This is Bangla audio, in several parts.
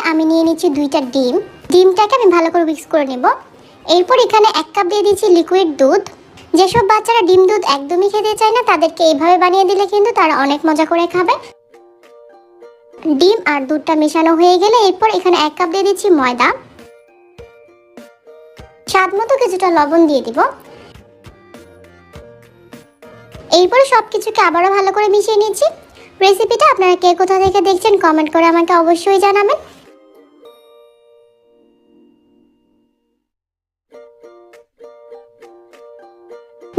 আমি নিয়ে নিচ্ছি 2টা ডিম। ডিমটাকে আমি ভালো করে মিক্স করে নেব। এরপর এখানে 1 কাপ দিয়ে দিচ্ছি লিকুইড দুধ। যেসব বাচ্চারা ডিম দুধ একদমই খেতে চায় না তাদেরকে এইভাবে বানিয়ে দিলে কিন্তু তারা অনেক মজা করে খাবে। ডিম আর দুধটা মেশানো হয়ে গেলে এরপর এখানে 1 কাপ দিয়ে দিচ্ছি ময়দা। স্বাদ মতো কিছুটা লবণ দিয়ে দিব। এরপর সবকিছুকে আবারও ভালো করে মিশিয়ে নিচ্ছি। রেসিপিটা আপনারা কে কোথা থেকে দেখছেন কমেন্ট করে আমাকে অবশ্যই জানাবেন।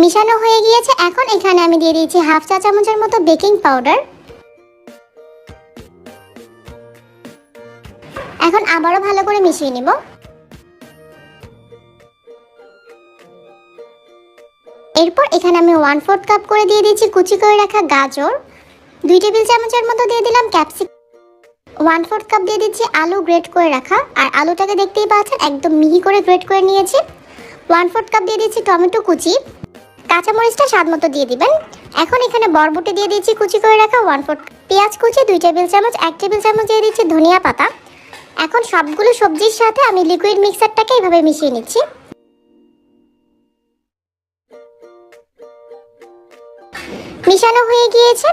মিশানো হয়ে গিয়েছে। এখন এখানে আমি দিয়ে দিয়েছি 1/2 চা চামচের মতো বেকিং পাউডার। এখন আবারও ভালো করে মিশিয়ে নিব। এরপর এখানে আমি 1/4 কাপ করে দিয়ে দিচ্ছি কুচি করে রাখা গাজর। 2 টেবিল চামচের মতো দিয়ে দিলাম ক্যাপসিকাম। 1/4 কাপ দিয়ে দিচ্ছি আলু গ্রেট করে রাখা, আর আলুটাকে দেখতেই পাচ্ছেন একদম মিহি করে গ্রেট করে নিয়েছি। 1/4 কাপ দিয়ে দিচ্ছি টমেটো কুচি। কাঁচামরিচটা স্বাদ মতো দিয়ে দিবেন। এখন এখানে বরবটি দিয়ে দিচ্ছি কুচি করে রাখা 1/4, পেঁয়াজ কুচি 2 টেবিল চামচ, 1 টেবিল চামচ দিয়ে দিচ্ছি ধনিয়া পাতা। এখন সবগুলো সবজির সাথে আমি লিকুইড মিক্সারটাকে এইভাবে মিশিয়ে নিচ্ছি। মিশানো হয়ে গিয়েছে।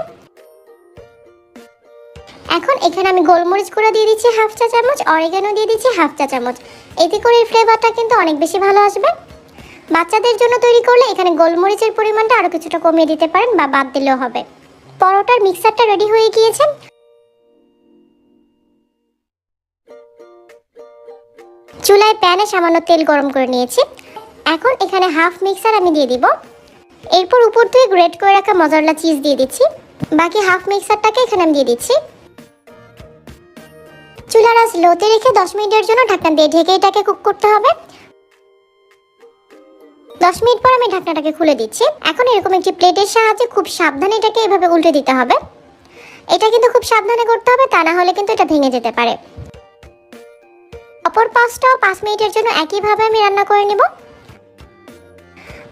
এখন এখানে আমি গোলমরিচ গুঁড়া দিয়ে দিচ্ছি 1/2 চা চামচ, অরিগানো দিয়ে দিচ্ছি 1/2 চা চামচ। এতে করে এই ফ্লেভারটা কিন্তু অনেক বেশি ভালো আসবে। বাচ্চাদের জন্য তৈরি করলে এখানে গোলমরিচের পরিমাণটা আরো কিছুটা কমিয়ে দিতে পারেন বা বাদ দিলেও হবে। পরোটার মিক্সারটা রেডি হয়ে গিয়েছে। চুলায় প্যানে সামান্য তেল গরম করে নিয়েছি। এখন এখানে হাফ মিক্সার আমি দিয়ে দিব। এরপর উপর থেকে গ্রেট করে রাখা মজারেলা চিজ দিয়ে দিচ্ছি। বাকি হাফ মিক্সারটাকে এখানে আমি দিয়ে দিচ্ছি। চুলার আঁচ লোতে রেখে 10 মিনিটের জন্য ঢাকনা দিয়ে ঢেকে এটাকে কুক করতে হবে। 10 মিনিট পর আমি ঢাকনাটাকে খুলে দিচ্ছি। এখন এরকম একটি প্লেটের সাহায্যে খুব সাবধানে এটাকে এভাবে উল্টে দিতে হবে। এটা কিন্তু খুব সাবধানে করতে হবে, তা না হলে কিন্তু এটা ভেঙে যেতে পারে। অপর পাশটাও 5 মিনিটের জন্য একইভাবে আমি রান্না করে নেব।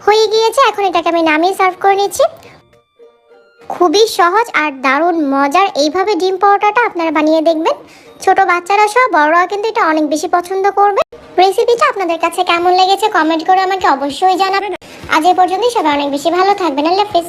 হয়ে গিয়েছে। এখন এটাকে আমি নামিয়ে সার্ভ করে নিচ্ছি। খুবই সহজ আর দারুণ মজার এইভাবে ডিম পরোটাটা আপনারা বানিয়ে দেখবেন। ছোট বাচ্চারা সহ বড়রাও কিন্তু এটা অনেক বেশি পছন্দ করবে। রেসিপিটা আপনাদের কাছে কেমন লেগেছে কমেন্ট করে আমাকে অবশ্যই জানাবেন। আজ এই পর্যন্তই। সবাই অনেক বেশি ভালো থাকবেন। আল্লাহ হাফেজ।